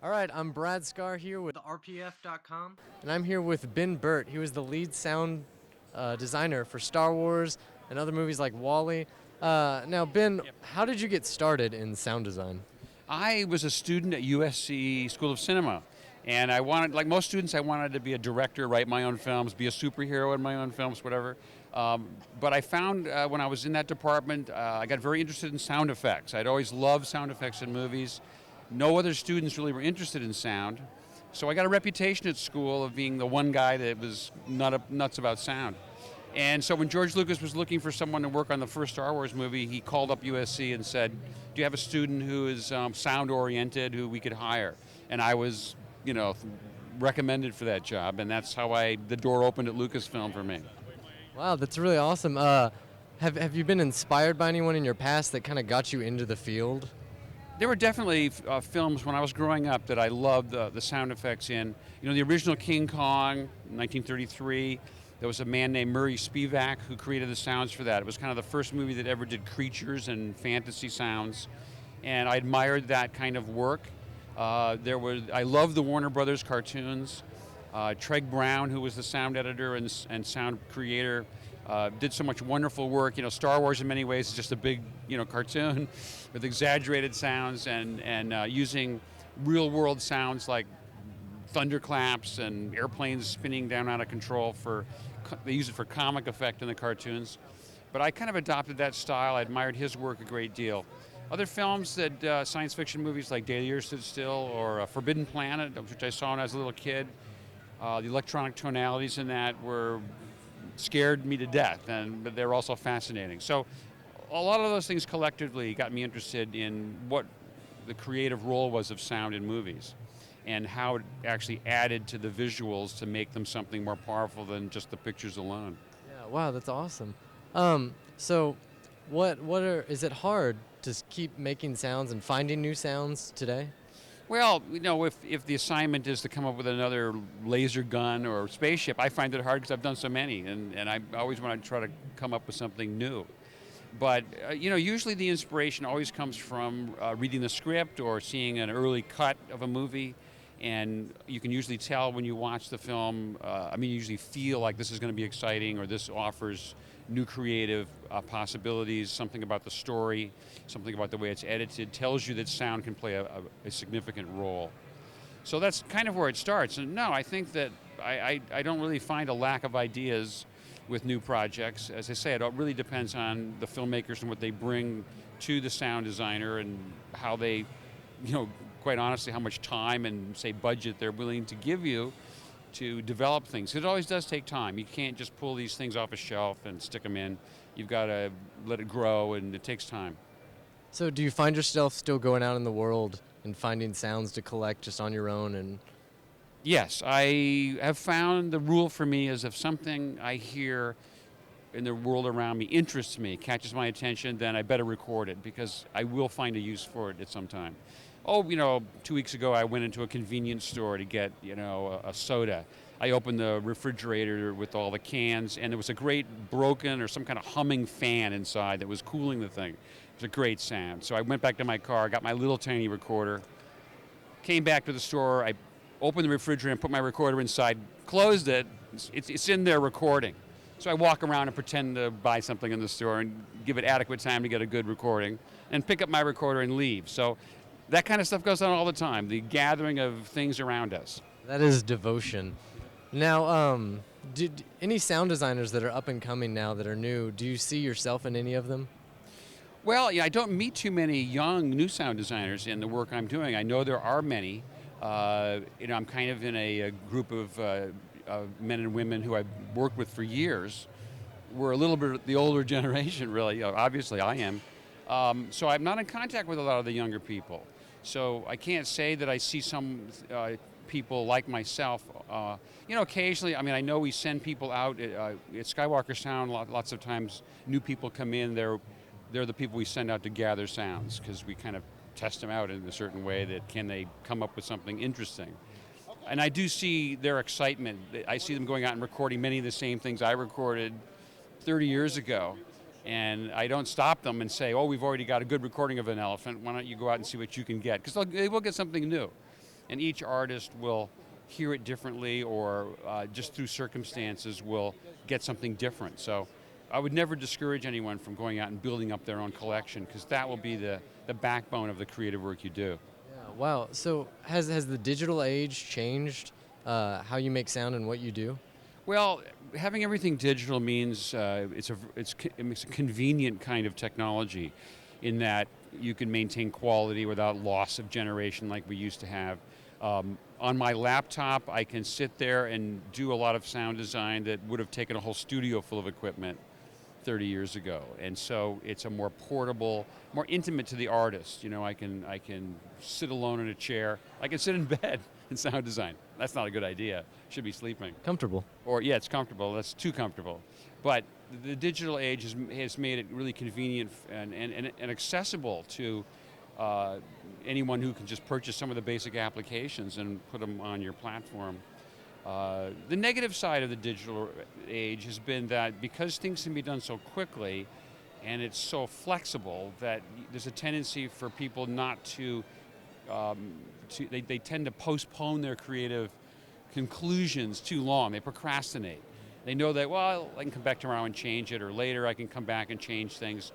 All right, I'm Brad Skaar here with RPF.com, and I'm here with Ben Burtt. He was the lead sound designer for Star Wars and other movies like Wall-E. Now, Ben, how did you get started in sound design? I was a student at USC School of Cinema, and I wanted, like most students, I wanted to be a director, write my own films, be a superhero in my own films, whatever. But I found when I was in that department, I got very interested in sound effects. I'd always loved sound effects in movies. No other students really were interested in sound, so I got a reputation at school of being the one guy that was nuts about sound. And so when George Lucas was looking for someone to work on the first Star Wars movie, he called up USC and said, "Do you have a student who is sound oriented who we could hire?" And I was, recommended for that job, and that's how the door opened at Lucasfilm for me. Wow, that's really awesome. Have you been inspired by anyone in your past that kind of got you into the field? There were definitely films when I was growing up that I loved the sound effects in. The original King Kong, 1933. There was a man named Murray Spivak who created the sounds for that. It was kind of the first movie that ever did creatures and fantasy sounds, and I admired that kind of work. I loved the Warner Brothers cartoons. Treg Brown, who was the sound editor and sound creator, did so much wonderful work. Star Wars in many ways is just a big, cartoon with exaggerated sounds and using real-world sounds like thunderclaps and airplanes spinning down out of control they use it for comic effect in the cartoons. But I kind of adopted that style. I admired his work a great deal. Other films that science fiction movies like Day the Earth Stood Still or Forbidden Planet, which I saw when I was a little kid, the electronic tonalities in that scared me to death, but they were also fascinating. So a lot of those things collectively got me interested in what the creative role was of sound in movies and how it actually added to the visuals to make them something more powerful than just the pictures alone. Yeah, wow, that's awesome. So is it hard to keep making sounds and finding new sounds today? Well, if the assignment is to come up with another laser gun or spaceship, I find it hard because I've done so many, and I always want to try to come up with something new. But, usually the inspiration always comes from reading the script or seeing an early cut of a movie, and you can usually tell when you watch the film, you usually feel like this is going to be exciting or this offers new creative possibilities, something about the story, something about the way it's edited, tells you that sound can play a significant role. So that's kind of where it starts. And no, I think that I don't really find a lack of ideas with new projects. As I say, it really depends on the filmmakers and what they bring to the sound designer and how they, quite honestly, how much time and, say, budget they're willing to give you to develop things. It always does take time. You can't just pull these things off a shelf and stick them in. You've got to let it grow, and it takes time. So do you find yourself still going out in the world and finding sounds to collect just on your own? Yes, I have found the rule for me is if something I hear in the world around me interests me, catches my attention, then I better record it because I will find a use for it at some time. 2 weeks ago I went into a convenience store to get, a soda. I opened the refrigerator with all the cans, and there was a great broken or some kind of humming fan inside that was cooling the thing. It was a great sound. So I went back to my car, got my little tiny recorder, came back to the store, I opened the refrigerator and put my recorder inside, closed it, it's in there recording. So I walk around and pretend to buy something in the store and give it adequate time to get a good recording, and pick up my recorder and leave. So that kind of stuff goes on all the time, the gathering of things around us. That is devotion. Now, did any sound designers that are up and coming now that are new, do you see yourself in any of them? Well, I don't meet too many young new sound designers in the work I'm doing. I know there are many. I'm kind of in a group of men and women who I've worked with for years. We're a little bit the older generation, really. Obviously, I am. So I'm not in contact with a lot of the younger people. So I can't say that I see some people like myself. Occasionally, I know we send people out at Skywalker Sound. Lots of times, new people come in. They're the people we send out to gather sounds because we kind of test them out in a certain way that can they come up with something interesting. And I do see their excitement. I see them going out and recording many of the same things I recorded 30 years ago. And I don't stop them and say, we've already got a good recording of an elephant. Why don't you go out and see what you can get? Because they will get something new. and each artist will hear it differently, or just through circumstances will get something different. So I would never discourage anyone from going out and building up their own collection, because that will be the backbone of the creative work you do. Yeah, wow. So has the digital age changed how you make sound and what you do? Well, having everything digital means it's a convenient kind of technology, in that you can maintain quality without loss of generation like we used to have. On my laptop, I can sit there and do a lot of sound design that would have taken a whole studio full of equipment 30 years ago. And so it's a more portable, more intimate to the artist. You know, I can sit alone in a chair. I can sit in bed and sound design. That's not a good idea. Should be sleeping. Comfortable. Or yeah, it's comfortable. That's too comfortable. But the digital age has made it really convenient and accessible to anyone who can just purchase some of the basic applications and put them on your platform. The negative side of the digital age has been that because things can be done so quickly and it's so flexible, that there's a tendency for people not to, they tend to postpone their creative conclusions too long. They procrastinate. They know that, well, I can come back tomorrow and change it, or later I can come back and change things.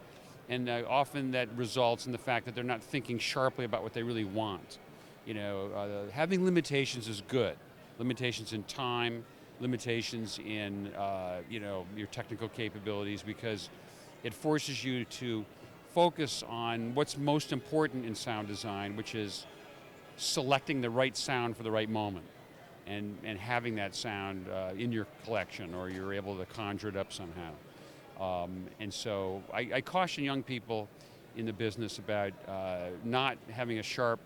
And often that results in the fact that they're not thinking sharply about what they really want. You know, having limitations is good. Limitations in time, limitations in your technical capabilities, because it forces you to focus on what's most important in sound design, which is selecting the right sound for the right moment, and having that sound in your collection, or you're able to conjure it up somehow. And so I caution young people in the business about not having a sharp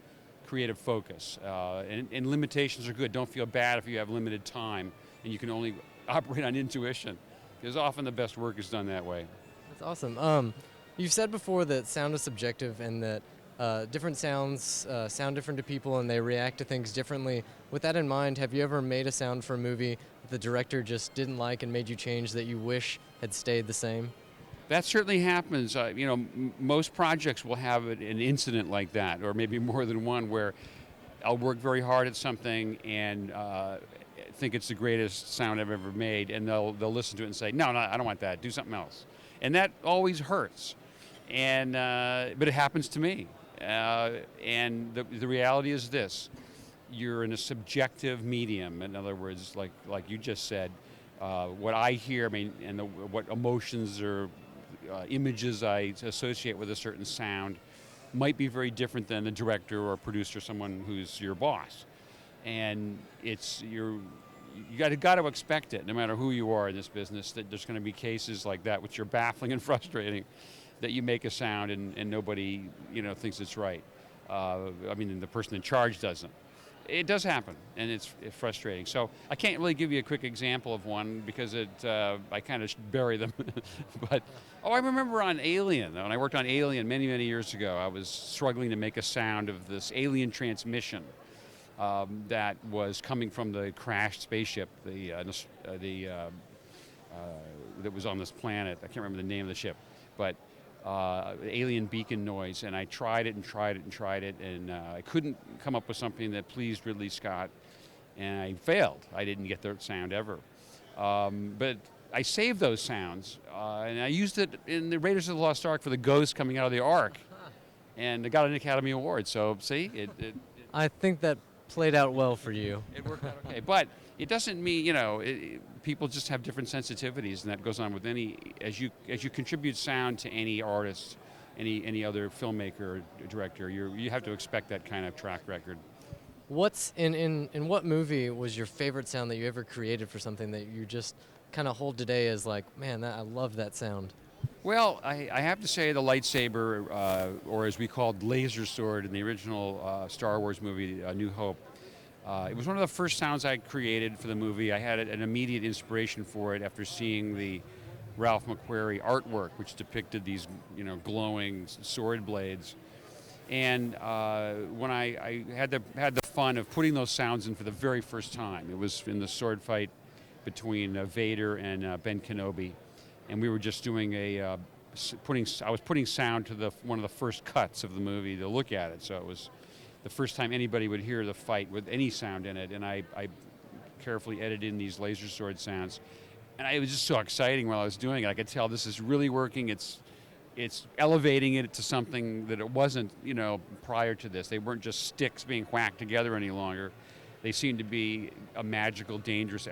creative focus. And limitations are good. Don't feel bad if you have limited time and you can only operate on intuition, because often the best work is done that way. That's awesome. You've said before that sound is subjective, and that different sounds sound different to people and they react to things differently. With that in mind, have you ever made a sound for a movie that the director just didn't like and made you change, that you wish had stayed the same? That certainly happens. Most projects will have an incident like that, or maybe more than one, where I'll work very hard at something and think it's the greatest sound I've ever made, and they'll listen to it and say, no, I don't want that. Do something else. And that always hurts. And but it happens to me. And the reality is this: you're in a subjective medium. In other words, like you just said, what I hear, and what emotions or images I associate with a certain sound might be very different than the director or producer, someone who's your boss. And you got to expect it, no matter who you are in this business, that there's going to be cases like that, which are baffling and frustrating, that you make a sound and nobody thinks it's right. The person in charge doesn't. It does happen, and it's frustrating. So I can't really give you a quick example of one, because I kind of bury them. But I remember on Alien, when I worked on Alien many, many years ago, I was struggling to make a sound of this alien transmission that was coming from the crashed spaceship, that was on this planet. I can't remember the name of the ship, but alien beacon noise, and I tried it, and I couldn't come up with something that pleased Ridley Scott, and I failed. I didn't get the sound ever. But I saved those sounds, and I used it in the Raiders of the Lost Ark for the ghost coming out of the Ark, and I got an Academy Award. So see, I think that played out well for you. It worked out okay, but it doesn't mean, people just have different sensitivities, and that goes on with as you contribute sound to any artist, any other filmmaker or director, you have to expect that kind of track record. What's in what movie was your favorite sound that you ever created for something that you just kind of hold today as like, man, I love that sound? Well, I have to say the lightsaber, or as we called laser sword in the original Star Wars movie, A New Hope. It was one of the first sounds I created for the movie. I had an immediate inspiration for it after seeing the Ralph McQuarrie artwork, which depicted these, glowing sword blades. And when I had the fun of putting those sounds in for the very first time, it was in the sword fight between Vader and Ben Kenobi, and we were just doing I was putting sound to one of the first cuts of the movie to look at it. So it was the first time anybody would hear the fight with any sound in it, and I carefully edited in these laser sword sounds. And it was just so exciting while I was doing it. I could tell this is really working. It's elevating it to something that it wasn't, prior to this. They weren't just sticks being whacked together any longer. They seemed to be a magical, dangerous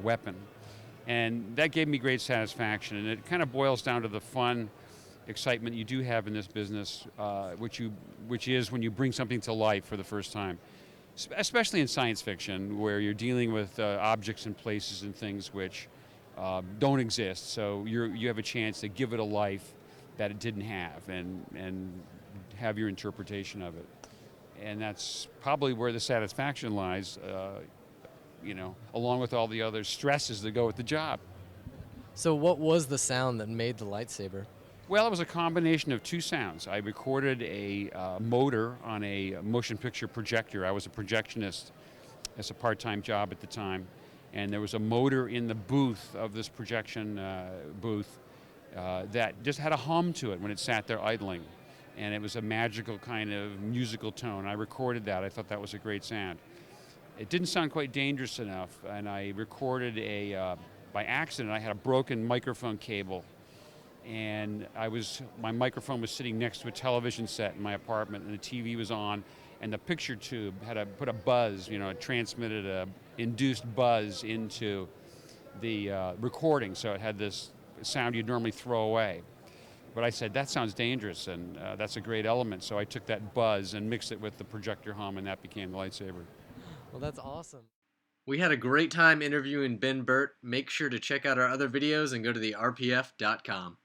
weapon. And that gave me great satisfaction. And it kind of boils down to the fun, excitement you do have in this business, which is when you bring something to life for the first time. Especially in science fiction, where you're dealing with objects and places and things which don't exist. So you have a chance to give it a life that it didn't have, and have your interpretation of it. And that's probably where the satisfaction lies, along with all the other stresses that go with the job. So what was the sound that made the lightsaber? Well, it was a combination of two sounds. I recorded a motor on a motion picture projector. I was a projectionist as a part-time job at the time. And there was a motor in the booth of this projection booth that just had a hum to it when it sat there idling. And it was a magical kind of musical tone. I recorded that. I thought that was a great sound. It didn't sound quite dangerous enough, and I recorded by accident, I had a broken microphone cable. And my microphone was sitting next to a television set in my apartment, and the TV was on, and the picture tube put a buzz, it transmitted a induced buzz into the recording, so it had this sound you'd normally throw away. But I said, that sounds dangerous, and that's a great element, so I took that buzz and mixed it with the projector hum, and that became the lightsaber. Well, that's awesome. We had a great time interviewing Ben Burtt. Make sure to check out our other videos and go to the rpf.com.